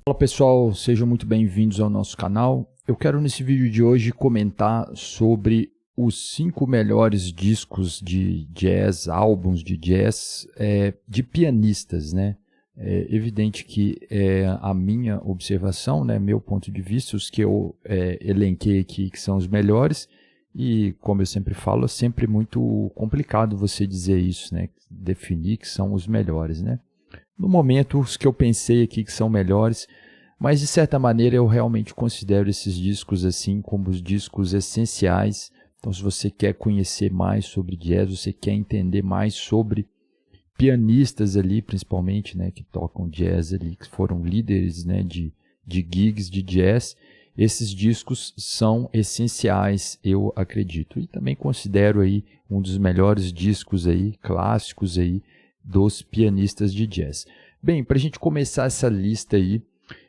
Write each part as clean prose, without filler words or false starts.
Olá pessoal, sejam muito bem-vindos ao nosso canal. Eu quero nesse vídeo de hoje comentar sobre os 5 melhores discos de jazz, álbuns de jazz, de pianistas, né? É evidente que é a minha observação, né, meu ponto de vista, os que eu elenquei aqui que são os melhores, e como eu sempre falo, é sempre muito complicado você dizer isso, né, definir que são os melhores, né? No momento, os que eu pensei aqui que são melhores, mas de certa maneira eu realmente considero esses discos assim como os discos essenciais. Então, se você quer conhecer mais sobre jazz, você quer entender mais sobre pianistas ali, principalmente, né, que tocam jazz ali, que foram líderes, né, de gigs de jazz, esses discos são essenciais, eu acredito. E também considero aí um dos melhores discos aí, clássicos aí, dos pianistas de jazz. Bem, para a gente começar essa lista aí,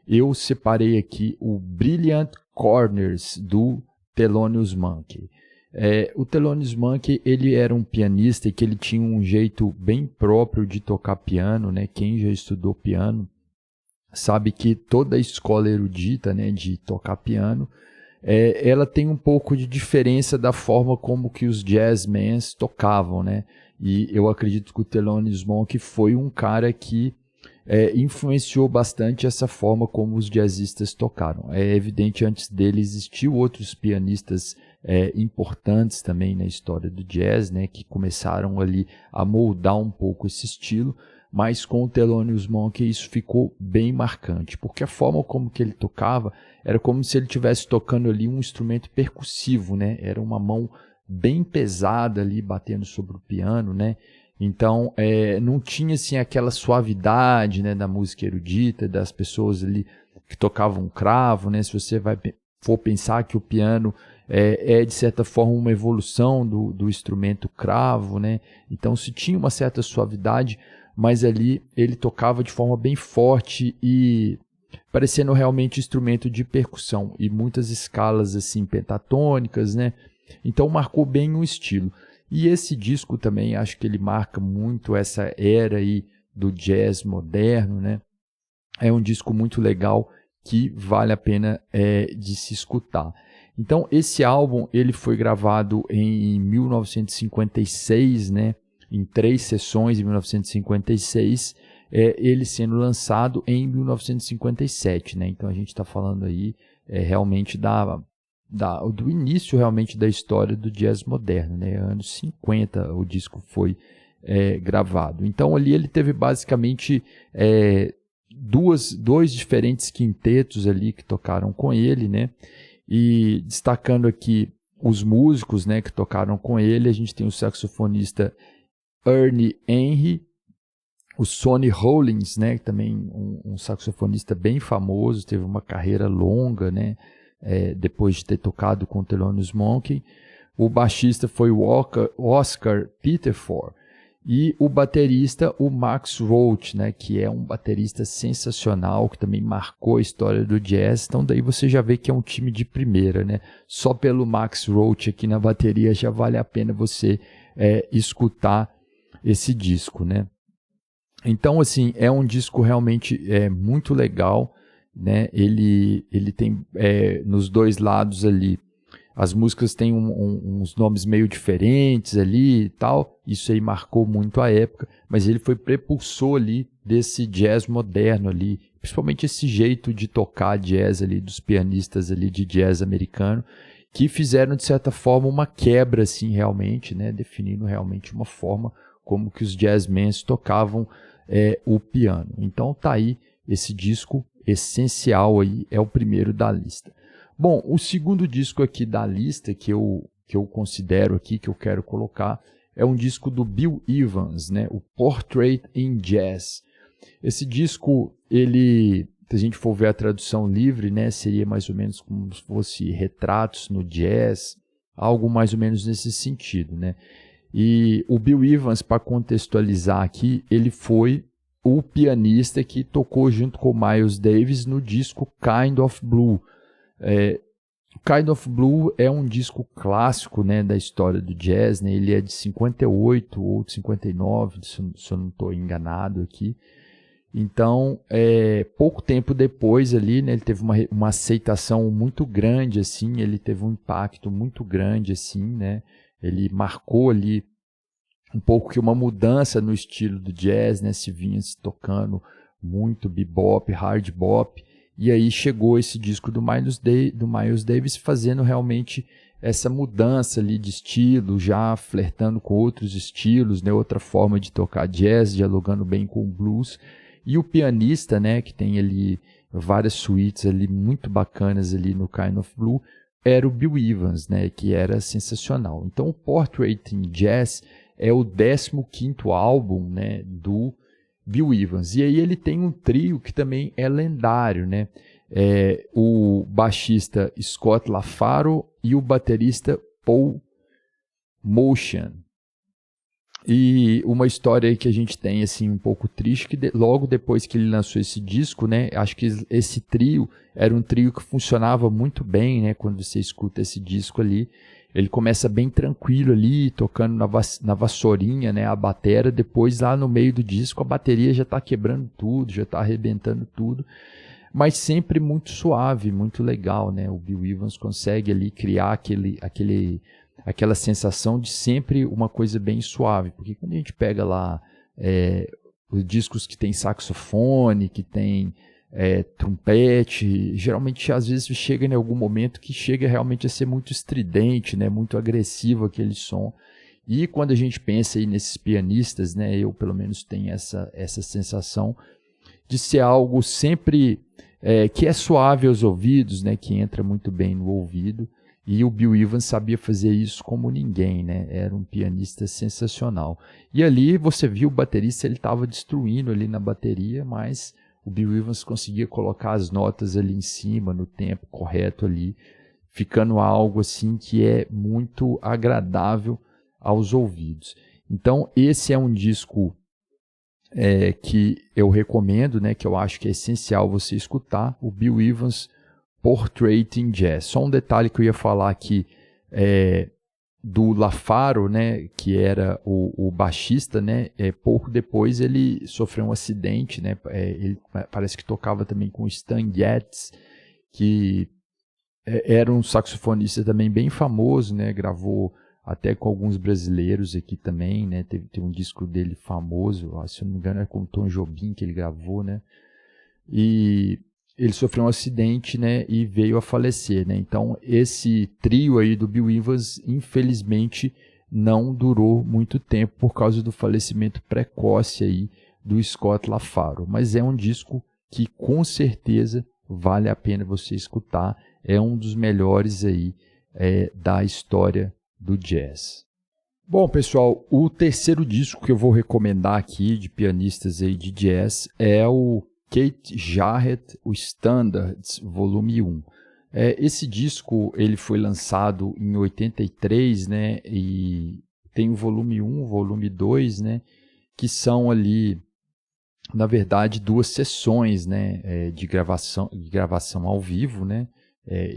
eu separei aqui o Brilliant Corners do Thelonious Monk. O Thelonious Monk, ele era um pianista e que ele tinha um jeito bem próprio de tocar piano, né? Quem já estudou piano sabe que toda a escola erudita, né, de tocar piano, ela tem um pouco de diferença da forma como que os jazzmans tocavam, né? E eu acredito que o Thelonious Monk foi um cara que influenciou bastante essa forma como os jazzistas tocaram. É evidente, antes dele existiam outros pianistas importantes também na história do jazz, né, que começaram ali a moldar um pouco esse estilo, mas com o Thelonious Monk isso ficou bem marcante, porque a forma como que ele tocava era como se ele estivesse tocando ali um instrumento percussivo, né? Era uma mão bem pesada ali batendo sobre o piano, né? Então, não tinha assim aquela suavidade, né, da música erudita, das pessoas ali que tocavam cravo, né? Se você for pensar que o piano de certa forma uma evolução do instrumento cravo, né? Então, se tinha uma certa suavidade, mas ali ele tocava de forma bem forte e parecendo realmente instrumento de percussão, e muitas escalas assim pentatônicas, né? Então marcou bem o estilo. E esse disco também, acho que ele marca muito essa era aí do jazz moderno, né? É um disco muito legal que vale a pena de se escutar. Então, esse álbum ele foi gravado em 1956, né? Em 3 sessões, em 1956, ele sendo lançado em 1957, né? Então, a gente está falando aí realmente do início realmente da história do jazz moderno, né? Anos 50 o disco foi gravado. Então ali ele teve basicamente dois diferentes quintetos ali que tocaram com ele, né? E destacando aqui os músicos, né, que tocaram com ele, a gente tem o saxofonista Ernie Henry, o Sonny Rollins, né, também um saxofonista bem famoso, teve uma carreira longa, né? Depois de ter tocado com o Thelonious Monk. O baixista foi o Oscar Peterson e o baterista o Max Roach, né, que é um baterista sensacional, que também marcou a história do jazz. Então daí você já vê que é um time de primeira, né? Só pelo Max Roach aqui na bateria já vale a pena você escutar esse disco, né? Então assim, é um disco realmente muito legal, né? Ele tem nos dois lados ali, as músicas têm uns nomes meio diferentes ali e tal, isso aí marcou muito a época, mas ele foi prepulsor ali desse jazz moderno ali, principalmente esse jeito de tocar jazz ali dos pianistas ali de jazz americano, que fizeram de certa forma uma quebra assim realmente, né? Definindo realmente uma forma como que os jazzmans tocavam o piano. Então tá aí esse disco essencial aí, é o primeiro da lista. Bom, o segundo disco aqui da lista que eu considero aqui, que eu quero colocar, é um disco do Bill Evans, né? O Portrait in Jazz. Esse disco, ele, se a gente for ver a tradução livre, né, seria mais ou menos como se fosse retratos no jazz, algo mais ou menos nesse sentido, né? E o Bill Evans, para contextualizar aqui, ele foi o pianista que tocou junto com o Miles Davis no disco Kind of Blue. Kind of Blue é um disco clássico, né, da história do jazz, né? Ele é de 58 ou de 59, se eu não estou enganado aqui. Então, pouco tempo depois ali, né, ele teve uma aceitação muito grande, assim, ele teve um impacto muito grande, assim, né, ele marcou ali um pouco que uma mudança no estilo do jazz, né, se vinha se tocando muito bebop, hard bop, e aí chegou esse disco do Miles Davis fazendo realmente essa mudança ali de estilo, já flertando com outros estilos, né, outra forma de tocar jazz, dialogando bem com o blues. E o pianista, né, que tem ali várias suítes ali muito bacanas ali no Kind of Blue, era o Bill Evans, né, que era sensacional. Então o Portrait in Jazz é o 15º álbum, né, do Bill Evans. E aí ele tem um trio que também é lendário, né? O baixista Scott LaFaro e o baterista Paul Motian. E uma história aí que a gente tem assim um pouco triste, que logo depois que ele lançou esse disco, né, acho que esse trio era um trio que funcionava muito bem, né, quando você escuta esse disco ali. Ele começa bem tranquilo ali, tocando na vassourinha, né, a batera, depois lá no meio do disco a bateria já está quebrando tudo, já está arrebentando tudo, mas sempre muito suave, muito legal, né, o Bill Evans consegue ali criar aquela sensação de sempre uma coisa bem suave, porque quando a gente pega lá os discos que tem saxofone, que tem trompete, geralmente às vezes chega em algum momento que chega realmente a ser muito estridente, né, muito agressivo aquele som. E quando a gente pensa aí nesses pianistas, né, eu pelo menos tenho essa sensação de ser algo sempre que é suave aos ouvidos, né, que entra muito bem no ouvido. E o Bill Evans sabia fazer isso como ninguém, né? Era um pianista sensacional. E ali você viu o baterista, ele estava destruindo ali na bateria, mas o Bill Evans conseguia colocar as notas ali em cima, no tempo correto ali, ficando algo assim que é muito agradável aos ouvidos. Então esse é um disco que eu recomendo, né? Que eu acho que é essencial você escutar, o Bill Evans Portrait in Jazz. Só um detalhe que eu ia falar aqui do LaFaro, né, que era o baixista, né, pouco depois ele sofreu um acidente, né, ele parece que tocava também com o Stan Getz, que era um saxofonista também bem famoso, né, gravou até com alguns brasileiros aqui também, né, tem um disco dele famoso, se eu não me engano é com o Tom Jobim que ele gravou, né, e ele sofreu um acidente, né, e veio a falecer, né? Então esse trio aí do Bill Evans, infelizmente, não durou muito tempo por causa do falecimento precoce aí do Scott LaFaro. Mas é um disco que com certeza vale a pena você escutar. É um dos melhores aí da história do jazz. Bom, pessoal, o terceiro disco que eu vou recomendar aqui de pianistas aí de jazz é o Keith Jarrett, o Standards, volume 1. Esse disco ele foi lançado em 83, né, e tem o volume 1, o volume 2, né, que são ali, na verdade, 2 sessões, né, de gravação ao vivo, né,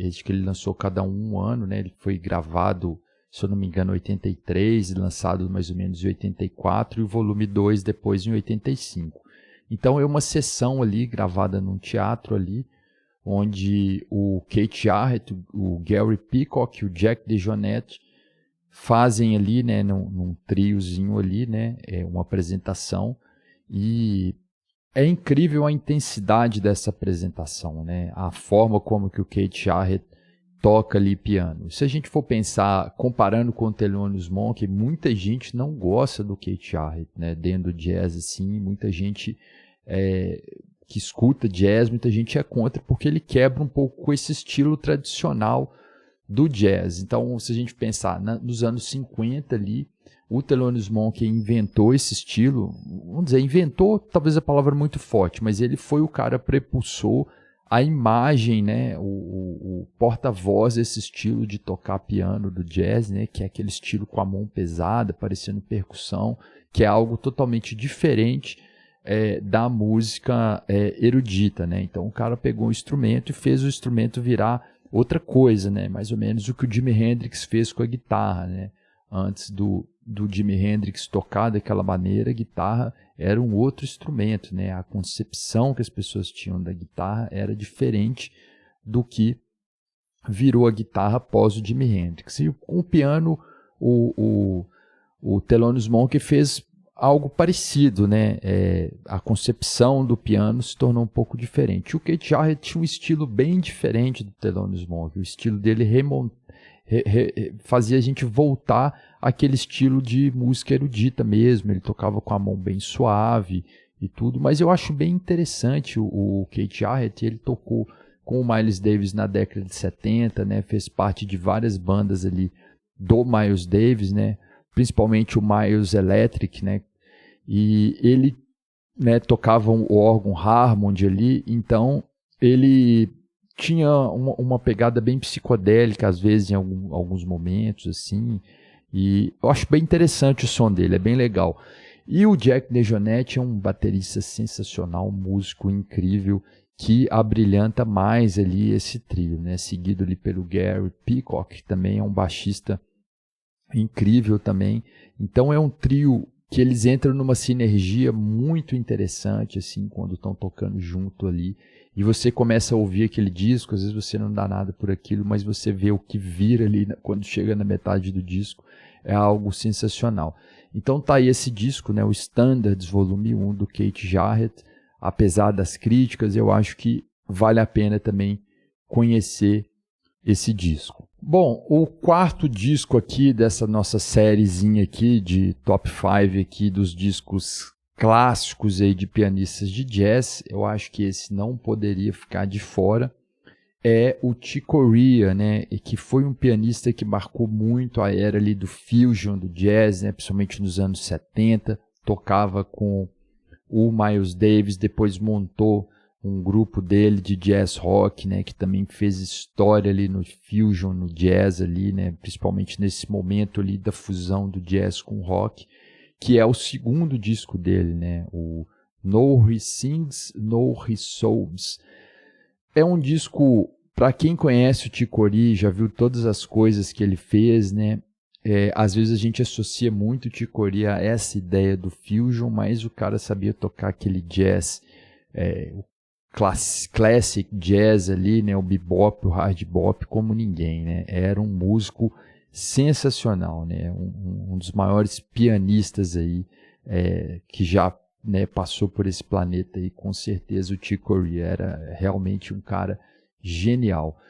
acho que ele lançou cada um ano, né, ele foi gravado, se eu não me engano, em 83, lançado mais ou menos em 84, e o volume 2 depois em 85. Então é uma sessão ali, gravada num teatro ali, onde o Keith Jarrett, o Gary Peacock e o Jack DeJohnette fazem ali, né, num triozinho ali, né, uma apresentação, e é incrível a intensidade dessa apresentação, né, a forma como que o Keith Jarrett toca ali piano. Se a gente for pensar, comparando com o Thelonious Monk, muita gente não gosta do Keith Jarrett, né? Dentro do jazz, assim, muita gente que escuta jazz, muita gente é contra, porque ele quebra um pouco com esse estilo tradicional do jazz. Então, se a gente pensar nos anos 50 ali, o Thelonious Monk inventou esse estilo, vamos dizer, inventou, talvez a palavra muito forte, mas ele foi o cara prepulsou a imagem, né, o porta-voz desse estilo de tocar piano do jazz, né, que é aquele estilo com a mão pesada, parecendo percussão, que é algo totalmente diferente da música erudita, né? Então o cara pegou um instrumento e fez o instrumento virar outra coisa, né? Mais ou menos o que o Jimi Hendrix fez com a guitarra, né? antes do Jimi Hendrix tocar daquela maneira, a guitarra era um outro instrumento, né? A concepção que as pessoas tinham da guitarra era diferente do que virou a guitarra após o Jimi Hendrix. E com o piano, o Thelonious Monk fez algo parecido, né? A concepção do piano se tornou um pouco diferente. O Keith Jarrett tinha um estilo bem diferente do Thelonious Monk. O estilo dele fazia a gente voltar àquele estilo de música erudita mesmo. Ele tocava com a mão bem suave e tudo. Mas eu acho bem interessante o Keith Jarrett. Ele tocou com o Miles Davis na década de 70, né? Fez parte de várias bandas ali do Miles Davis, né? Principalmente o Miles Electric, né? E ele, né, tocava o órgão Hammond ali, então ele tinha uma pegada bem psicodélica, às vezes, em alguns momentos, assim, e eu acho bem interessante o som dele, é bem legal. E o Jack DeJohnette é um baterista sensacional, um músico incrível, que abrilhanta mais ali esse trio, né? Seguido ali pelo Gary Peacock, que também é um baixista incrível também. Então é um trio que eles entram numa sinergia muito interessante, assim, quando estão tocando junto ali. E você começa a ouvir aquele disco, às vezes você não dá nada por aquilo, mas você vê o que vira ali quando chega na metade do disco. É algo sensacional. Então tá aí esse disco, né, o Standards Volume 1 do Keith Jarrett. Apesar das críticas, eu acho que vale a pena também conhecer esse disco. Bom, o quarto disco aqui dessa nossa sériezinha aqui de top 5 aqui dos discos clássicos aí de pianistas de jazz, eu acho que esse não poderia ficar de fora, é o Chick Corea, né, e que foi um pianista que marcou muito a era ali do fusion, do jazz, né, principalmente nos anos 70, tocava com o Miles Davis, depois montou um grupo dele de jazz rock, né, que também fez história ali no fusion, no jazz ali, né, principalmente nesse momento ali da fusão do jazz com o rock, que é o segundo disco dele, né, o No He Sings, No He Sobs. É um disco, para quem conhece o Chick Corea, já viu todas as coisas que ele fez, né, às vezes a gente associa muito o Chick Corea a essa ideia do fusion, mas o cara sabia tocar aquele jazz, o classic jazz ali, né, o bebop, o hard bop, como ninguém, né? Era um músico sensacional, né? Um dos maiores pianistas aí que já, né, passou por esse planeta aí, com certeza o Chick Corea era realmente um cara genial.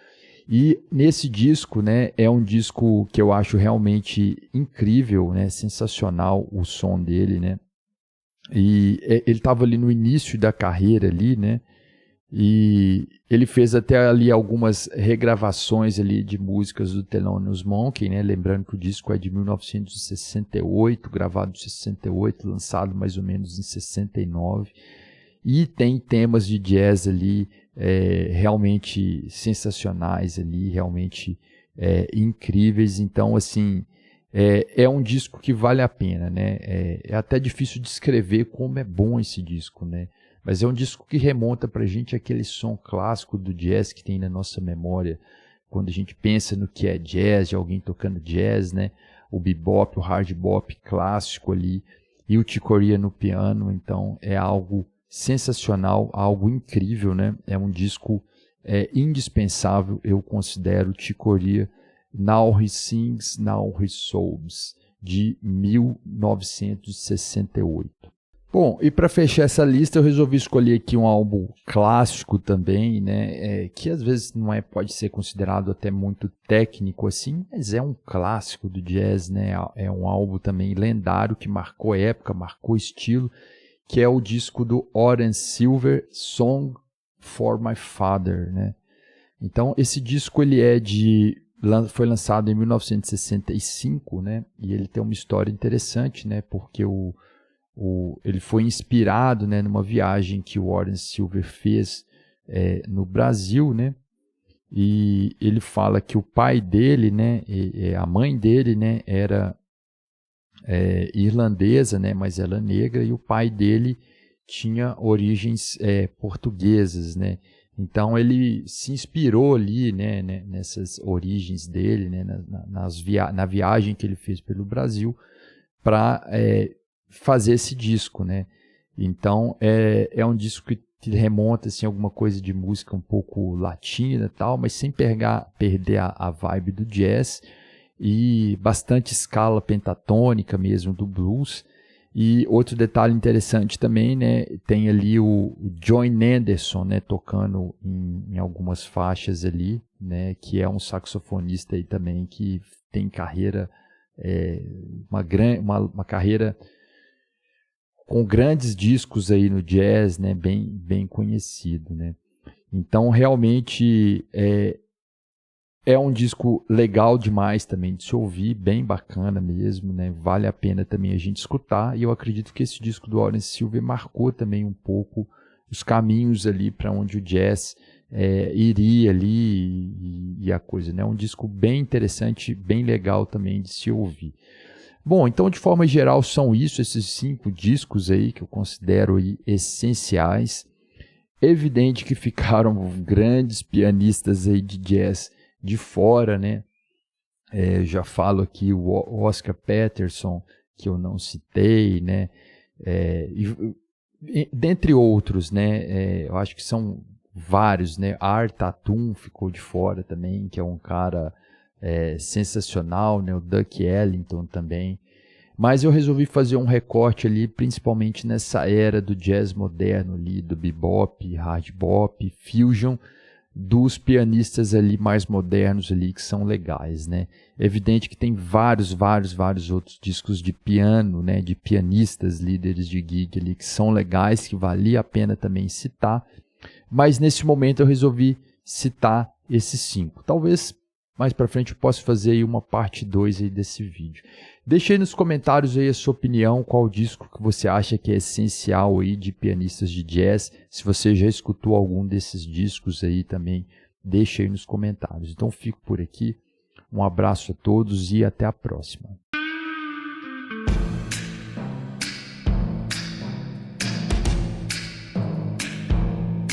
E nesse disco, né, é um disco que eu acho realmente incrível, né, sensacional o som dele, né? E ele estava ali no início da carreira ali, né? E ele fez até ali algumas regravações ali de músicas do Thelonious Monk, né? Lembrando que o disco é de 1968, gravado em 68, lançado mais ou menos em 69. E tem temas de jazz ali realmente sensacionais ali, realmente incríveis. Então, assim, é um disco que vale a pena, né? É até difícil descrever como é bom esse disco, né? Mas é um disco que remonta pra gente aquele som clássico do jazz que tem na nossa memória, quando a gente pensa no que é jazz, de alguém tocando jazz, né? O bebop, o hard bop clássico ali, e o Chick Corea no piano. Então é algo sensacional, algo incrível, né? É um disco indispensável, eu considero, Chick Corea, Now He Sings, Now He Sobs, de 1968. Bom, e para fechar essa lista, eu resolvi escolher aqui um álbum clássico também, né, que às vezes não pode ser considerado até muito técnico assim, mas é um clássico do jazz, né, é um álbum também lendário que marcou época, marcou estilo, que é o disco do Horace Silver, Song for My Father, né. Então esse disco ele foi lançado em 1965, né, e ele tem uma história interessante, né, porque ele foi inspirado, né, numa viagem que o Horace Silver fez no Brasil, né, e ele fala que o pai dele, né, a mãe dele, né, era irlandesa, né, mas ela é negra, e o pai dele tinha origens portuguesas, né. Então ele se inspirou ali, né, nessas origens dele, né, na viagem que ele fez pelo Brasil para fazer esse disco, né? Então é um disco que remonta assim alguma coisa de música um pouco latina e tal, mas sem perder a vibe do jazz, e bastante escala pentatônica mesmo do blues. E outro detalhe interessante também, né, tem ali o Joey Anderson, né, tocando em algumas faixas ali, né, que é um saxofonista aí também que tem carreira, uma carreira com grandes discos aí no jazz, né, bem conhecido, né. Então realmente é um disco legal demais também de se ouvir, bem bacana mesmo, né? Vale a pena também a gente escutar, e eu acredito que esse disco do Horace Silver marcou também um pouco os caminhos ali para onde o jazz iria ali e a coisa, né? Um disco bem interessante, bem legal também de se ouvir. Bom, então de forma geral são esses 5 discos aí que eu considero aí essenciais. Evidente que ficaram grandes pianistas aí de jazz de fora, né? Já falo aqui o Oscar Peterson, que eu não citei, né? Dentre outros, né? Eu acho que são vários, né? Art Tatum ficou de fora também, que é um cara sensacional, né? O Duck Ellington também. Mas eu resolvi fazer um recorte ali, principalmente nessa era do jazz moderno ali, do bebop, hard bop, fusion, dos pianistas ali mais modernos ali que são legais, né? É evidente que tem vários outros discos de piano, né? De pianistas, líderes de gig ali que são legais, que valia a pena também citar. Mas nesse momento eu resolvi citar esses 5. Talvez mais para frente eu possa fazer aí uma parte 2 aí desse vídeo. Deixe aí nos comentários aí a sua opinião, qual disco que você acha que é essencial aí de pianistas de jazz. Se você já escutou algum desses discos aí também, deixe aí nos comentários. Então fico por aqui, um abraço a todos e até a próxima.